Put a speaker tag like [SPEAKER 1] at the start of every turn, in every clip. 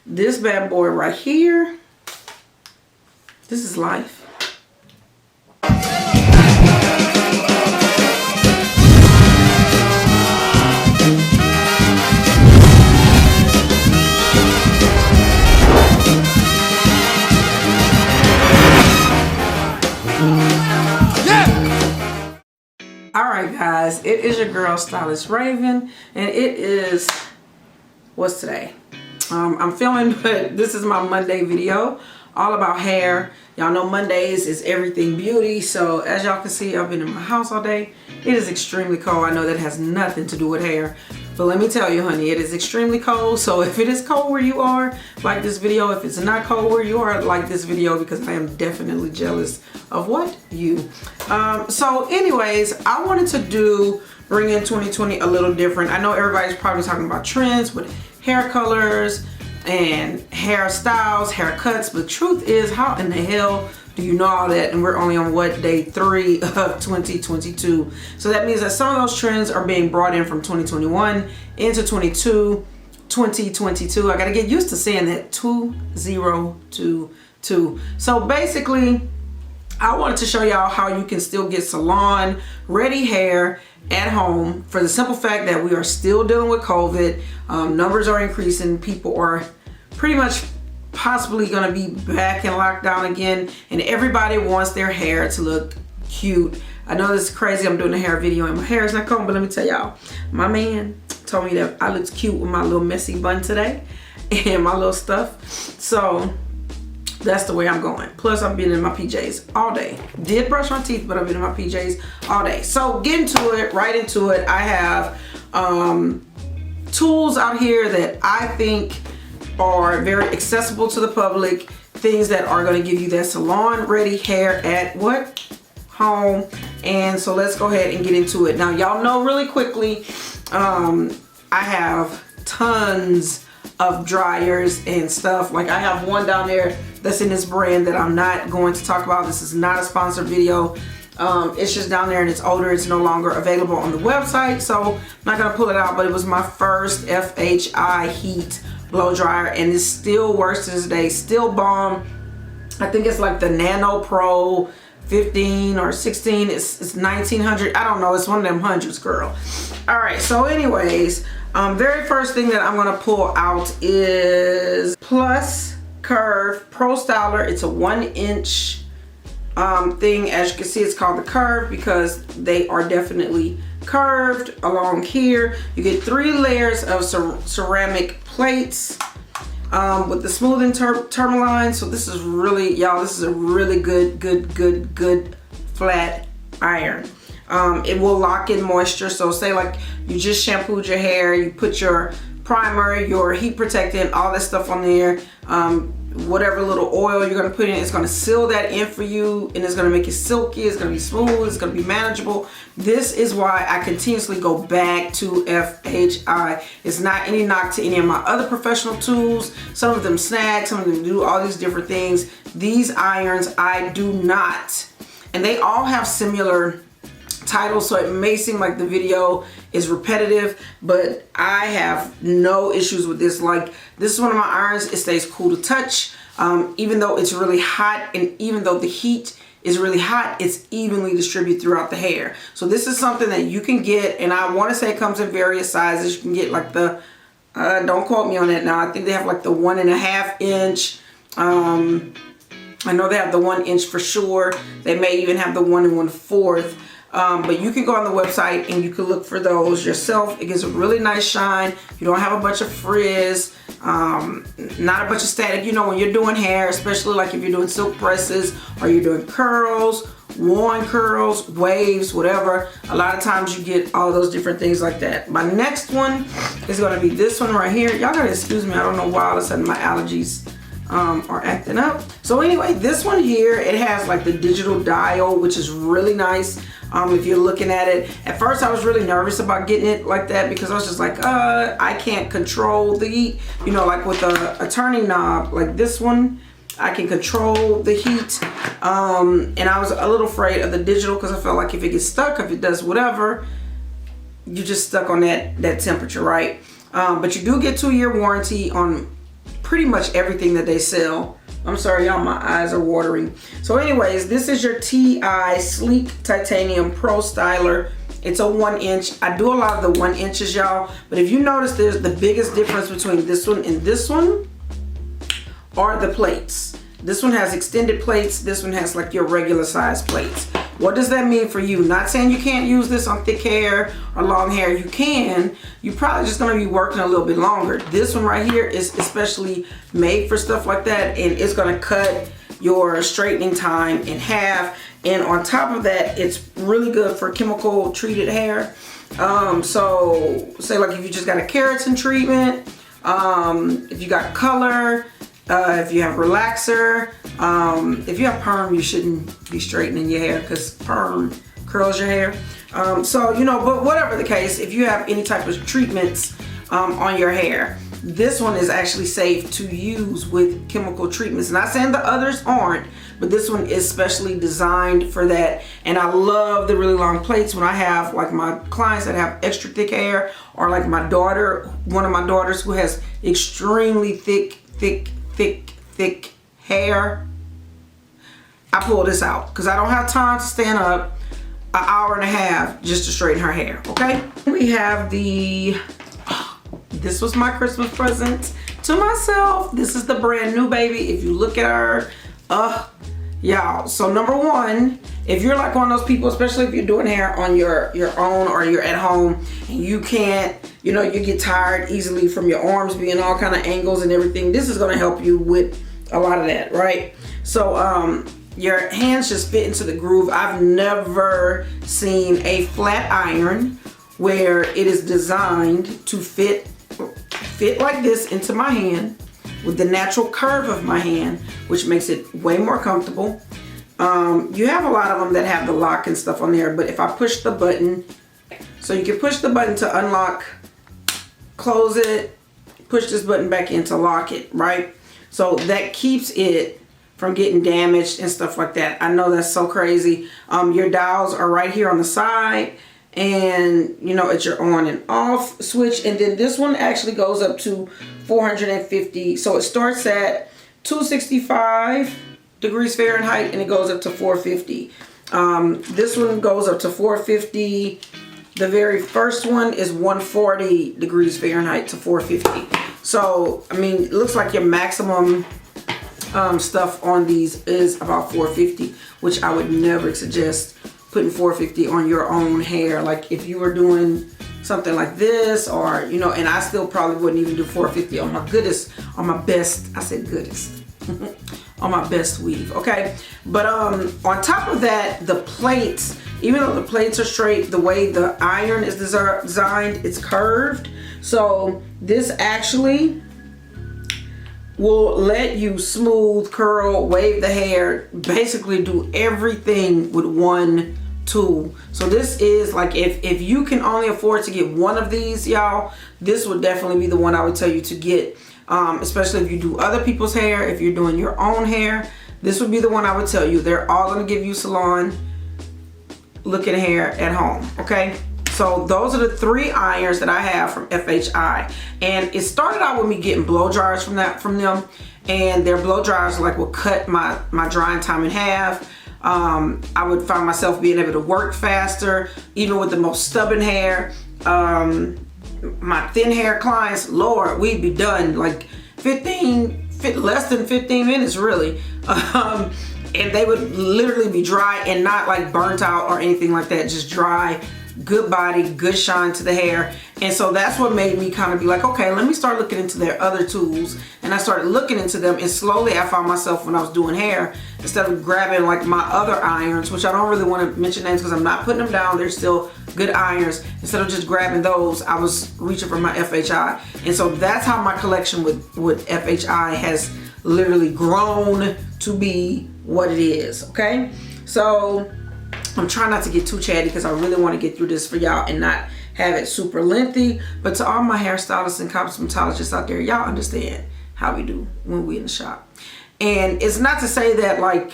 [SPEAKER 1] this bad boy right here, this is life. Alright guys, it is your girl Stylist Raven, and it is, what's today? I'm filming, but this is my Monday video, all about hair. Y'all know Mondays is everything beauty, so as y'all can see, I've been in my house all day. It is extremely cold. I know that has nothing to do with hair, but let me tell you, honey, it is extremely cold. So if it is cold where you are, like this video. If it's not cold where you are, like this video, because I am definitely jealous of what you. So anyways, I wanted to bring in 2020 a little different. I know everybody's probably talking about trends with hair colors and hairstyles, haircuts, but truth is, how in the hell do you know all that? And we're only on what, day 3 of 2022. So that means that some of those trends are being brought in from 2021 into 2022. I gotta get used to saying that, 2022. So basically, I wanted to show y'all how you can still get salon ready hair at home, for the simple fact that we are still dealing with COVID. Numbers are increasing. People are pretty much possibly going to be back in lockdown again, and everybody wants their hair to look cute. I know this is crazy. I'm doing a hair video and my hair is not combed, but let me tell y'all, my man told me that I looked cute with my little messy bun today and my little stuff. So that's the way I'm going. Plus, I've been in my PJs all day. Did brush my teeth, but I've been in my PJs all day. So getting to it, right into it, I have tools out here that I think are very accessible to the public. Things that are going to give you that salon ready hair at what? Home. And so let's go ahead and get into it. Now, y'all know really quickly, I have tons of dryers and stuff. Like I have one down there that's in this brand that I'm not going to talk about. This is not a sponsored video. It's just down there and it's older. It's no longer available on the website, so I'm not gonna pull it out, but it was my first FHI Heat blow dryer, and it still works to this day. Still bomb. I think it's like the Nano Pro 15 or 16. It's 1900. I don't know. It's one of them hundreds, girl. All right. So anyways, very first thing that I'm gonna pull out is FHI Curve Pro Styler. It's a 1-inch thing. As you can see, it's called the Curve because they are definitely curved along here. You get 3 layers of ceramic plates with the smoothing tourmaline. So this is really, y'all, this is a really good flat iron. It will lock in moisture. So say like you just shampooed your hair, you put your primer, your heat protectant, all that stuff on there, whatever little oil you're going to put in, it's going to seal that in for you, and it's going to make it silky, it's going to be smooth, it's going to be manageable. This is why I continuously go back to FHI. It's not any knock to any of my other professional tools. Some of them snag, some of them do all these different things. These irons I do not, and they all have similar titles, so it may seem like the video is repetitive, but I have no issues with this. Like, this is one of my irons. It stays cool to touch, even though it's really hot, and even though the heat is really hot, it's evenly distributed throughout the hair. So this is something that you can get, and I want to say it comes in various sizes. You can get like the don't quote me on that now, I think they have like the 1.5 inch. I know they have the 1 inch for sure. They may even have the 1 1/4. But you can go on the website and you can look for those yourself. It gives a really nice shine. You don't have a bunch of frizz, not a bunch of static. You know, when you're doing hair, especially like if you're doing silk presses or you're doing curls, worn curls, waves, whatever, a lot of times you get all those different things like that. My next one is going to be this one right here. Y'all gotta excuse me, I don't know why all of a sudden my allergies are acting up. So anyway, this one here, it has like the digital dial, which is really nice. If you're looking at it, at first I was really nervous about getting it like that because I was just like, I can't control the heat. You know, like with a turning knob like this one, I can control the heat. And I was a little afraid of the digital because I felt like if it gets stuck, if it does whatever, you're just stuck on that temperature, right? But you do get 2-year warranty on pretty much everything that they sell. I'm sorry, y'all, my eyes are watering. So anyways, this is your TI Sleek Titanium Pro Styler. It's a 1 inch. I do a lot of the 1 inches, y'all. But if you notice, there's the biggest difference between this one and this one are the plates. This one has extended plates. This one has like your regular size plates. What does that mean for you? Not saying you can't use this on thick hair or long hair. You can. You're probably just going to be working a little bit longer. This one right here is especially made for stuff like that, and it's going to cut your straightening time in half. And on top of that, it's really good for chemical treated hair. So say like if you just got a keratin treatment, if you got color, if you have relaxer, if you have perm, you shouldn't be straightening your hair because perm curls your hair. So, you know, but whatever the case, if you have any type of treatments on your hair, this one is actually safe to use with chemical treatments. Not saying the others aren't, but this one is specially designed for that. And I love the really long plates when I have like my clients that have extra thick hair, or like my daughter, one of my daughters who has extremely thick hair. I pull this out because I don't have time to stand up an hour and a half just to straighten her hair. Okay, we have the this was my Christmas present to myself. This is the brand new baby. If you look at her, y'all, so number one, if you're like one of those people, especially if you're doing hair on your own or you're at home and you can't, you know, you get tired easily from your arms being all kind of angles and everything, this is going to help you with a lot of that, right? So your hands just fit into the groove. I've never seen a flat iron where it is designed to fit like this into my hand with the natural curve of my hand, which makes it way more comfortable. You have a lot of them that have the lock and stuff on there, but if I push the button, so you can push the button to unlock, close it, push this button back in to lock it, right? So that keeps it from getting damaged and stuff like that. I know that's so crazy. Your dials are right here on the side, and you know, it's your on and off switch. And then this one actually goes up to 450. So it starts at 265 degrees Fahrenheit and it goes up to 450. This one goes up to 450. The very first one is 140 degrees Fahrenheit to 450. So, I mean, it looks like your maximum stuff on these is about 450, which I would never suggest putting 450 on your own hair. Like if you were doing something like this, or, you know, and I still probably wouldn't even do 450 on my goodest, on my best, I said goodest, on my best weave, okay? But on top of that, the plates, even though the plates are straight, the way the iron is designed, it's curved. So this actually will let you smooth, curl, wave the hair, basically do everything with one tool. So this is like, if you can only afford to get one of these, y'all, this would definitely be the one I would tell you to get, especially if you do other people's hair. If you're doing your own hair, this would be the one I would tell you. They're all going to give you salon looking hair at home, okay? So those are the 3 irons that I have from FHI, and it started out with me getting blow dryers from them, and their blow dryers like will cut my drying time in half. I would find myself being able to work faster, even with the most stubborn hair. My thin hair clients, Lord, we'd be done like less than 15 minutes really. And they would literally be dry and not like burnt out or anything like that, just dry, good body, good shine to the hair. And so that's what made me kind of be like, okay, let me start looking into their other tools. And I started looking into them, and slowly I found myself, when I was doing hair, instead of grabbing like my other irons, which I don't really want to mention names because I'm not putting them down, they're still good irons, instead of just grabbing those, I was reaching for my FHI. And so that's how my collection with FHI has literally grown to be what it is, okay? So I'm trying not to get too chatty because I really want to get through this for y'all and not have it super lengthy. But to all my hairstylists and cosmetologists out there, y'all understand how we do when we in the shop. And it's not to say that like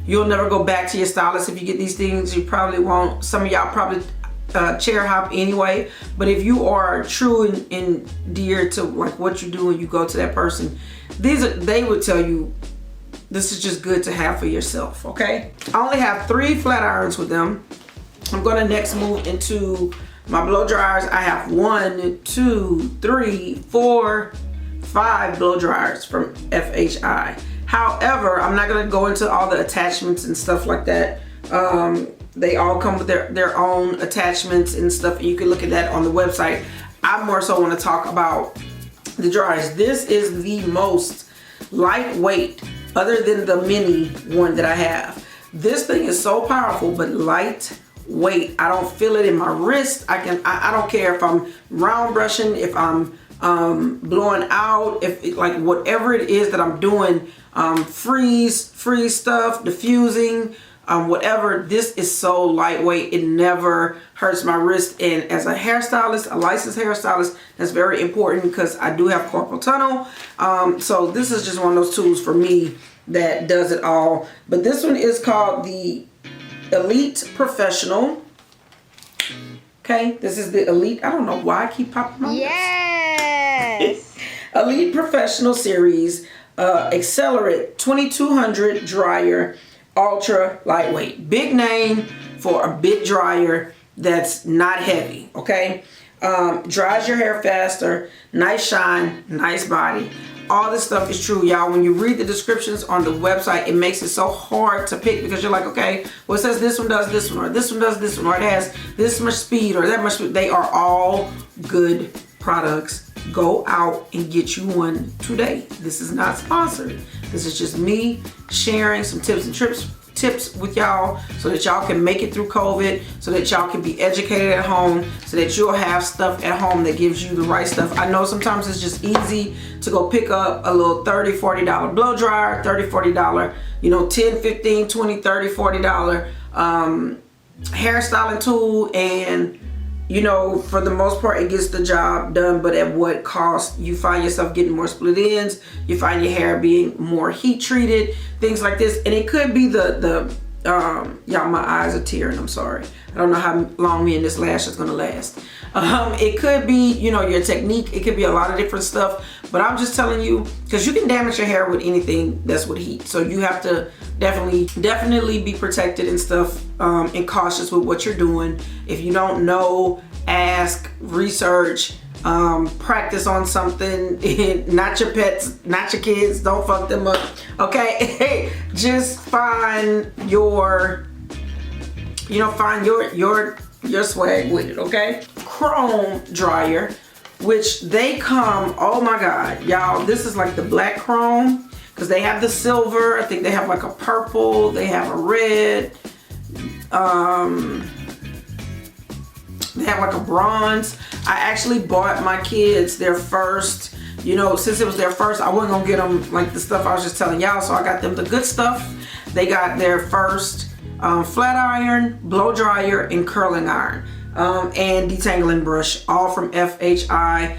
[SPEAKER 1] you'll never go back to your stylist if you get these things. You probably won't. Some of y'all probably, chair hop anyway. But if you are true and dear to like what you do and you go to that person, they would tell you this is just good to have for yourself, okay? I only have 3 flat irons with them. I'm gonna next move into my blow dryers. I have 1, 2, 3, 4, 5 blow dryers from FHI. However, I'm not gonna go into all the attachments and stuff like that. They all come with their own attachments and stuff. You can look at that on the website. I more so want to talk about the dryers. This is the most lightweight, other than the mini one that I have. This thing is so powerful, but lightweight. I don't feel it in my wrist. I don't care if I'm round brushing, if I'm blowing out, if like whatever it is that I'm doing, freeze stuff, diffusing, whatever. This is so lightweight. It never hurts my wrist. And as a hairstylist, a licensed hairstylist, that's very important because I do have carpal tunnel. So this is just one of those tools for me that does it all. But this one is called the Elite Professional. Okay, this is the Elite. I don't know why I keep popping my
[SPEAKER 2] Yes.
[SPEAKER 1] Elite Professional Series Accelerate 2200 dryer, ultra lightweight. Big name for a big dryer that's not heavy, okay? Dries your hair faster, nice shine, nice body. All this stuff is true, y'all. When you read the descriptions on the website, it makes it so hard to pick because you're like, okay, well, it says this one does this one, or this one does this one, or it has this much speed, or that much speed. They are all good products. Go out and get you one today. This is not sponsored. This is just me sharing some tips and tips with y'all so that y'all can make it through COVID, so that y'all can be educated at home, so that you'll have stuff at home that gives you the right stuff. I know sometimes it's just easy to go pick up a little $30, $40 blow dryer, $30, $40, you know, $10, $15, $20, $30, $40 hairstyling tool, and you know, for the most part, it gets the job done, but at what cost? You find yourself getting more split ends. You find your hair being more heat treated, things like this. And it could be y'all, my eyes are tearing, I'm sorry. I don't know how long me and this lash is gonna last. It could be, you know, your technique. It could be a lot of different stuff, but I'm just telling you, because you can damage your hair with anything that's with heat. So you have to definitely be protected and stuff, and cautious with what you're doing. If you don't know, ask, research, practice on something. Not your pets, not your kids, don't fuck them up, okay? Just find your, you know, find your swag with it, okay? Chrome dryer, which they come, oh my god, y'all, this is like the black chrome, because they have the silver, I think they have like a purple, they have a red, they have like a bronze. I actually bought my kids their first, you know, since it was their first, I wasn't gonna get them like the stuff I was just telling y'all, so I got them the good stuff. They got their first flat iron, blow dryer, and curling iron, and detangling brush, all from FHI.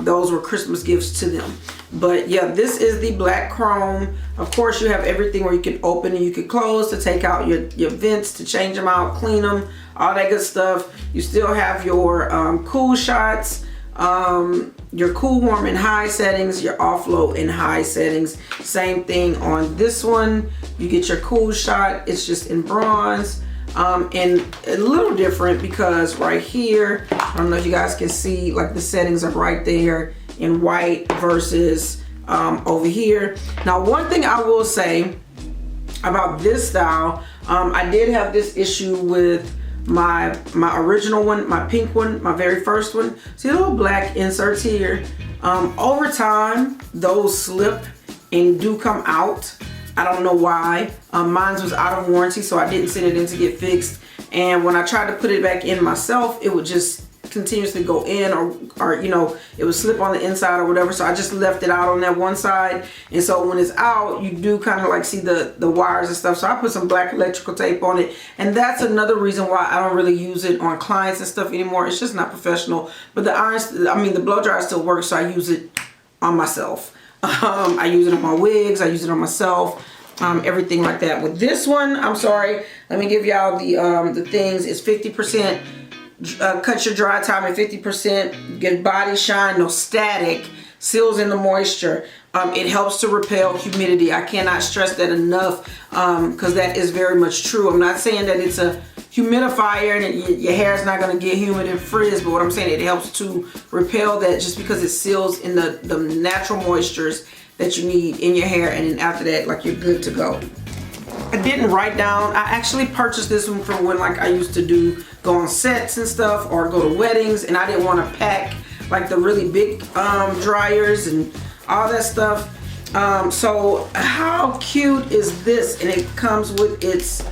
[SPEAKER 1] Those were Christmas gifts to them. But yeah, this is the black chrome. Of course, you have everything where you can open and you can close to take out your vents, to change them out, clean them, all that good stuff. You still have your cool shots, your cool warm in high settings, your off low in high settings. Same thing on this one. You get your cool shot, it's just in bronze, and a little different because right here, I don't know if you guys can see, like the settings are right there in white versus over here. Now, one thing I will say about this style, I did have this issue with my original one, my pink one, my very first one. See the little black inserts here? Over time, those slip and do come out. I don't know why. Mine was out of warranty, so I didn't send it in to get fixed. And when I tried to put it back in myself, it would just continuously go in, or you know, it would slip on the inside or whatever. So I just left it out on that one side. And so when it's out, you do kind of like see the wires and stuff. So I put some black electrical tape on it. And that's another reason why I don't really use it on clients and stuff anymore. It's just not professional. But the irons, I mean, the blow dryer still works, so I use it on myself. I use it on my wigs, I use it on myself, everything like that. With this one, I'm sorry, let me give y'all the things. It's 50% cuts your dry time at 50%, get body shine, no static, seals in the moisture. It helps to repel humidity. I cannot stress that enough because that is very much true. I'm not saying that it's a humidifier and your hair is not going to get humid and frizz, but what I'm saying, it helps to repel that just because it seals in the natural moistures that you need in your hair, and then after that, like, you're good to go. I didn't write down, I actually purchased this one for when, like, I used to go on sets and stuff or go to weddings, and I didn't want to pack like the really big dryers and all that stuff. So how cute is this? And it comes with its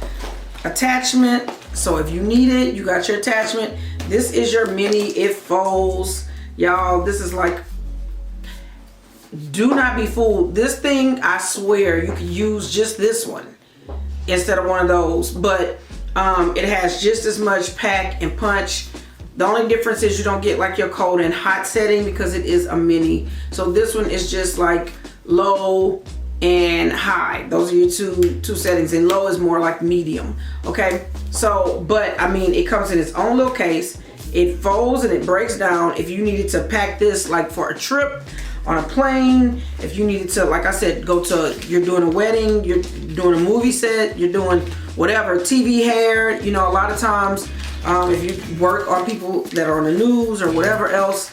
[SPEAKER 1] attachment. So if you need it, you got your attachment. This is your mini. It folds. Y'all, this is like, do not be fooled. This thing, I swear, you can use just this one instead of one of those. But it has just as much pack and punch. The only difference is you don't get like your cold and hot setting because it is a mini. So this one is just like low and high. Those are your two settings, and low is more like medium. Okay, so but I mean, it comes in its own little case. It folds and it breaks down. If you needed to pack this like for a trip on a plane, if you needed to, like I said, you're doing a wedding, you're doing a movie set, you're doing whatever, TV hair, you know, a lot of times if you work on people that are on the news or whatever else,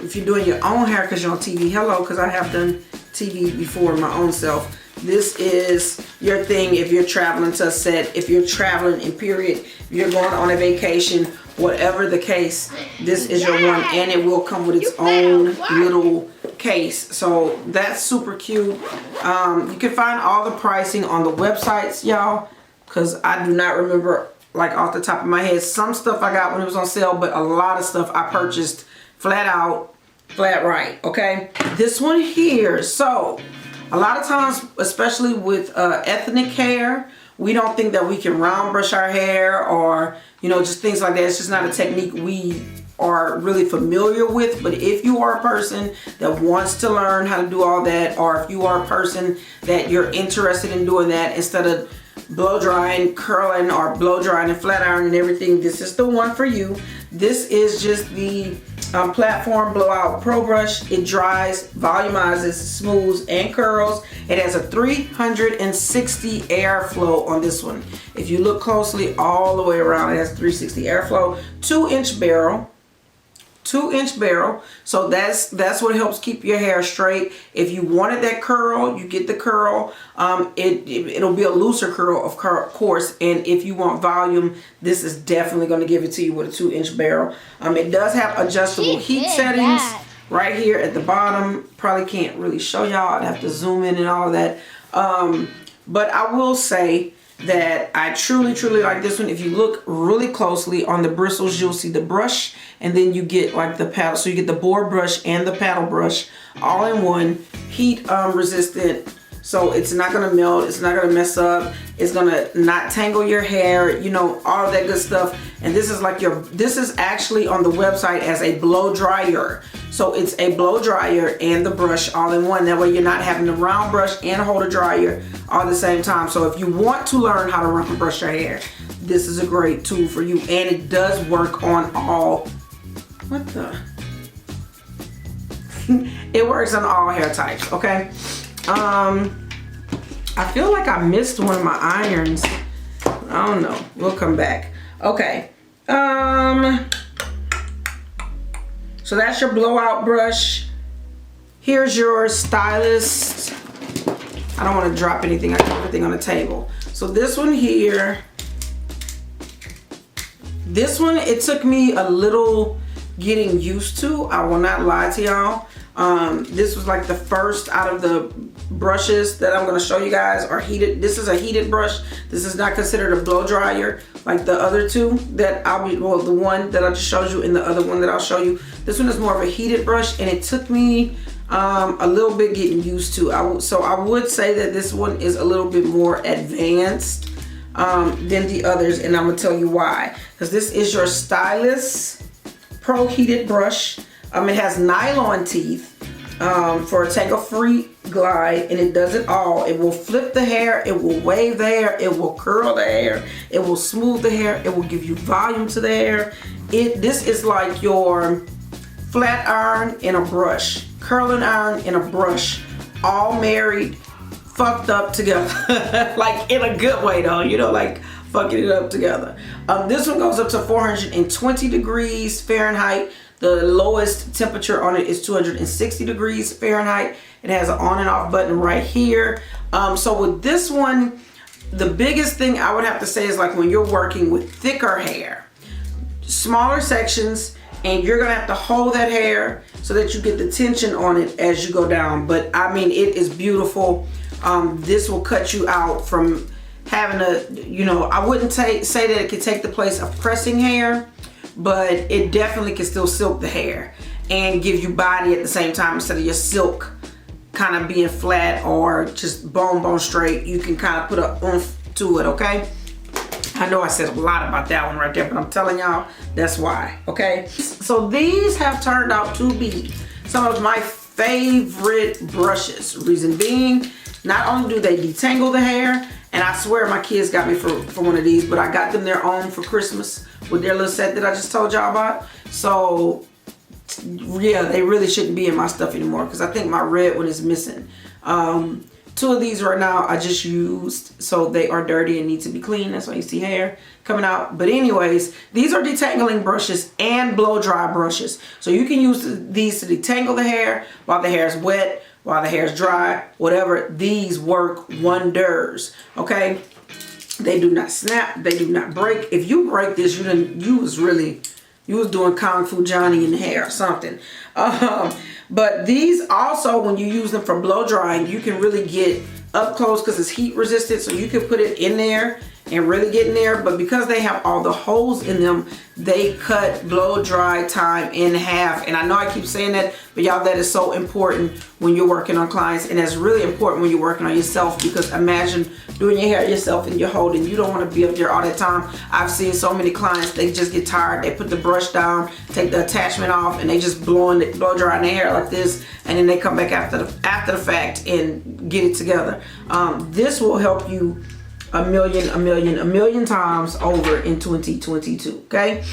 [SPEAKER 1] if you're doing your own hair because you're on TV, hello, because I have done TV before my own self. This is your thing if you're traveling to a set, if you're traveling in period, if you're going on a vacation, whatever the case, this is your one, and it will come with its own little case. So that's super cute. You can find all the pricing on the websites, y'all, because I do not remember like off the top of my head. Some stuff I got when it was on sale, but a lot of stuff I purchased flat out, flat right. Okay, this one here, so a lot of times, especially with ethnic hair, we don't think that we can round brush our hair or, you know, just things like that. It's just not a technique we are really familiar with. But if you are a person that wants to learn how to do all that, or if you are a person that you're interested in doing that instead of blow drying, curling, or blow drying and flat iron and everything, this is the one for you. This is just the platform Blowout Pro Brush. It dries, volumizes, smooths, and curls. It has a 360 airflow on this one. If you look closely all the way around, it has 360 airflow, 2-inch barrel. 2-inch barrel, so that's what helps keep your hair straight. If you wanted that curl, you get the curl. It'll be a looser curl, of course, and if you want volume, this is definitely going to give it to you with a 2-inch barrel. It does have adjustable heat settings right here at the bottom. Probably can't really show y'all. I'd have to zoom in and all of that. But I will say that I truly like this one. If you look really closely on the bristles, you'll see the brush, and then you get like the paddle. So you get the board brush and the paddle brush all in one, heat resistant. So it's not gonna melt, it's not gonna mess up, it's gonna not tangle your hair, you know, all of that good stuff. And this is like this is actually on the website as a blow dryer. So it's a blow dryer and the brush all in one. That way you're not having to round brush and hold a dryer all at the same time. So if you want to learn how to round brush your hair, this is a great tool for you. And it does work on all, what the? It works on all hair types, okay? I feel like I missed one of my irons. I don't know. We'll come back. Okay. So that's your blowout brush. Here's your stylist. I don't want to drop anything. I got everything on the table. So this one here. This one, it took me a little getting used to. I will not lie to y'all. This was like the first out of the brushes that I'm going to show you guys are heated. This is a heated brush. This is not considered a blow dryer like the other two that well, the one that I just showed you and the other one that I'll show you. This one is more of a heated brush, and it took me a little bit getting used to. So I would say that this one is a little bit more advanced than the others, and I'm going to tell you why. Because this is your Stylist Pro Heated Brush. It has nylon teeth. for a tangle-free glide, and it does it all. It will flip the hair, it will wave the hair, it will curl the hair, it will smooth the hair, it will give you volume to the hair. This is like your flat iron in a brush, curling iron in a brush, all married, fucked up together. Like in a good way though, you know, like fucking it up together. This one goes up to 420 degrees Fahrenheit. The lowest temperature on it is 260 degrees Fahrenheit. It has an on and off button right here. So with this one, the biggest thing I would have to say is like when you're working with thicker hair, smaller sections, and you're gonna have to hold that hair so that you get the tension on it as you go down. But I mean, it is beautiful. This will cut you out from having to, you know, I wouldn't say that it could take the place of pressing hair, but it definitely can still silk the hair and give you body at the same time. Instead of your silk kind of being flat or just bone straight, you can kind of put a oomph to it, okay? I know I said a lot about that one right there, but I'm telling y'all, that's why, okay? So these have turned out to be some of my favorite brushes. Reason being, not only do they detangle the hair, and I swear my kids got me for one of these, but I got them their own for Christmas with their little set that I just told y'all about. So yeah, they really shouldn't be in my stuff anymore because I think my red one is missing. Two of these right now I just used, so they are dirty and need to be cleaned. That's why you see hair coming out. But anyways, these are detangling brushes and blow dry brushes. So you can use these to detangle the hair while the hair is wet, while the hair is dry, whatever. These work wonders, okay? They do not snap, they do not break. If you break this, you was doing Kung Fu Johnny in the hair or something. But these also, when you use them for blow drying, you can really get up close because it's heat resistant, so you can put it in there and really get in there. But because they have all the holes in them, they cut blow dry time in half. And I know I keep saying that, but y'all, that is so important when you're working on clients, and that's really important when you're working on yourself, because imagine doing your hair yourself and you're holding, you don't want to be up there all that time. I've seen so many clients, they just get tired, they put the brush down, take the attachment off, and they just blow drying their hair like this, and then they come back after the fact and get it together. This will help you a million times over in 2022, okay?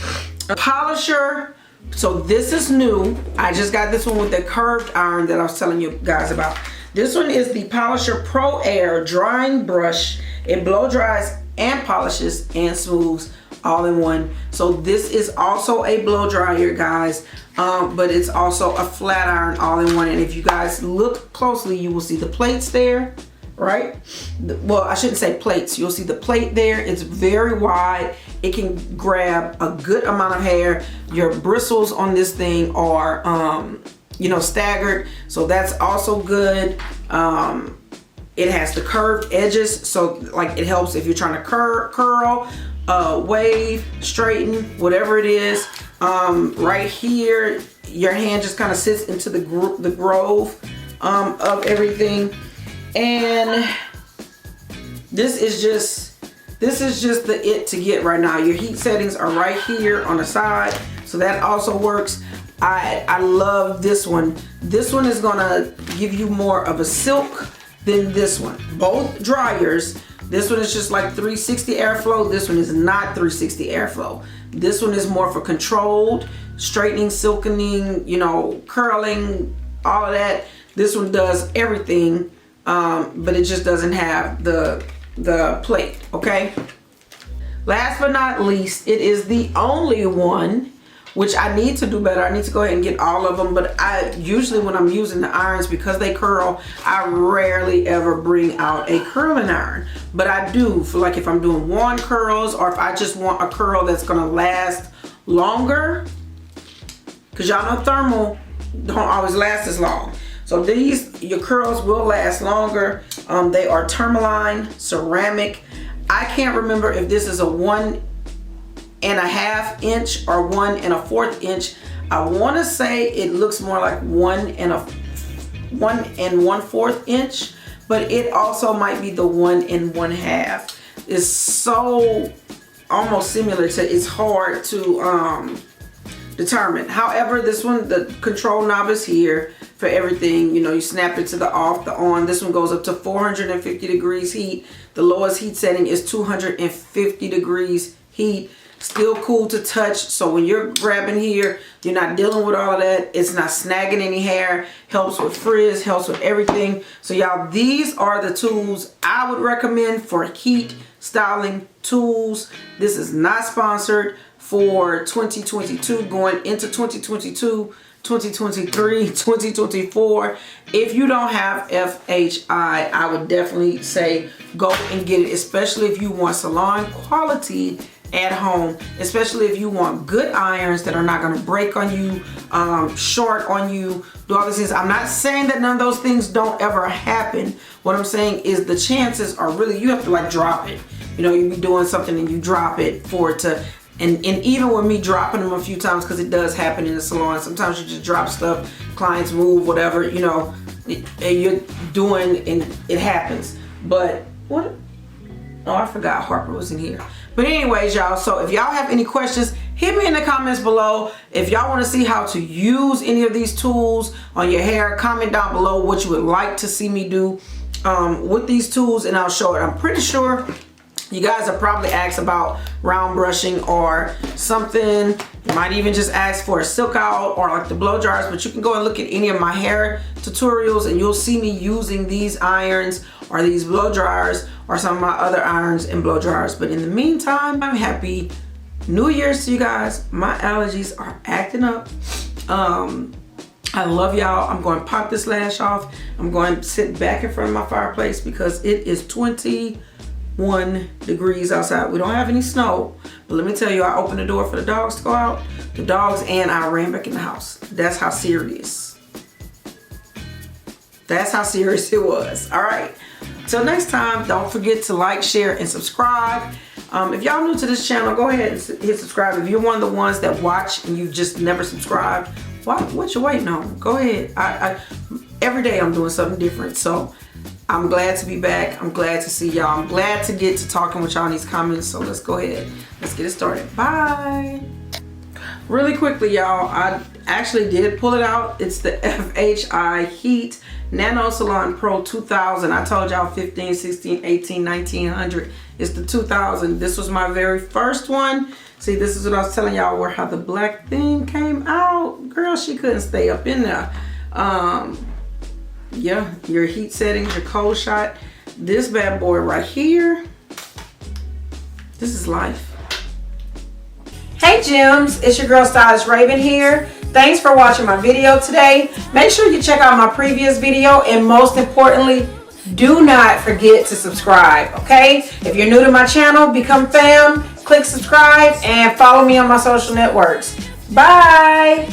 [SPEAKER 1] A polisher. So this is new. I just got this one with the curved iron that I was telling you guys about. This one is the Polisher Pro Air drying brush. It blow dries and polishes and smooths all in one. So this is also a blow dryer, guys, but it's also a flat iron all in one. And if you guys look closely, you will see the plates there, right? Well, I shouldn't say plates. You'll see the plate there. It's very wide. It can grab a good amount of hair. Your bristles on this thing are, you know, staggered. So that's also good. It has the curved edges. So like it helps if you're trying to curl, wave, straighten, whatever it is. Right here, your hand just kind of sits into the grove of everything. And this is just the it to get right now. Your heat settings are right here on the side, so that also works. I love this one. This one is gonna give you more of a silk than this one. Both dryers. This one is just like 360 airflow. This one is not 360 airflow. This one is more for controlled straightening, silkening, you know, curling, all of that. This one does everything. But it just doesn't have the plate, okay? Last but not least, it is the only one, which I need to do better. I need to go ahead and get all of them, but I usually, when I'm using the irons, because they curl, I rarely ever bring out a curling iron. But I do, for like if I'm doing wand curls, or if I just want a curl that's gonna last longer, because y'all know thermal don't always last as long. So these, your curls will last longer. They are tourmaline ceramic. I can't remember if this is a 1.5 inch or 1 1/4 inch. I want to say it looks more like 1 1/4 inch, but it also might be the 1 1/2. It's so almost similar to. It's hard to determined. However, this one, the control knob is here for everything. You know, you snap it to the off, the on. This one goes up to 450 degrees heat. The lowest heat setting is 250 degrees heat. Still cool to touch, so when you're grabbing here, you're not dealing with all of that. It's not snagging any hair. Helps with frizz, helps with everything. So y'all, these are the tools I would recommend for heat styling tools. This is not sponsored for 2022 going into 2022, 2023, 2024. If you don't have FHI, I would definitely say go and get it, especially if you want salon quality at home, especially if you want good irons that are not going to break on you, short on you, do all these things. I'm not saying that none of those things don't ever happen. What I'm saying is the chances are really, you have to like drop it. You know, you be doing something and you drop it for it to, and even with me dropping them a few times, because it does happen in the salon. Sometimes you just drop stuff, clients move, whatever, you know, and you're doing, and it happens. But what? Oh, I forgot Harper was in here. But anyways, y'all, so if y'all have any questions, hit me in the comments below. If y'all want to see how to use any of these tools on your hair, comment down below what you would like to see me do with these tools, and I'll show it. I'm pretty sure you guys have probably asked about round brushing or something. You might even just ask for a silk out or like the blow dryers, but you can go and look at any of my hair tutorials and you'll see me using these irons or these blow dryers or some of my other irons and blow dryers. But in the meantime, I'm happy New Year's to you guys. My allergies are acting up. I love y'all. I'm going to pop this lash off. I'm going to sit back in front of my fireplace because it is 21 degrees outside. We don't have any snow, but let me tell you, I opened the door for the dogs to go out. The dogs and I ran back in the house. That's how serious. That's how serious it was. All right. Till next time, don't forget to like, share, and subscribe. If y'all new to this channel, go ahead and hit subscribe. If you're one of the ones that watch and you've just never subscribed, what you waiting on? Go ahead. Every day I'm doing something different. So I'm glad to be back. I'm glad to see y'all. I'm glad to get to talking with y'all in these comments. So let's go ahead. Let's get it started. Bye. Really quickly, y'all, I actually did pull it out. It's the FHI Heat Nano Salon Pro 2000. I told y'all 15, 16, 18, 1900. It's the 2000. This was my very first one. See, this is what I was telling y'all, where how the black thing came out. Girl, she couldn't stay up in there. Yeah, your heat settings, your cold shot. This bad boy right here, this is life. Hey Gems, it's your girl stylist Raven here. Thanks for watching my video today. Make sure you check out my previous video, and most importantly, do not forget to subscribe, okay? If you're new to my channel, become fam, click subscribe, and follow me on my social networks. Bye!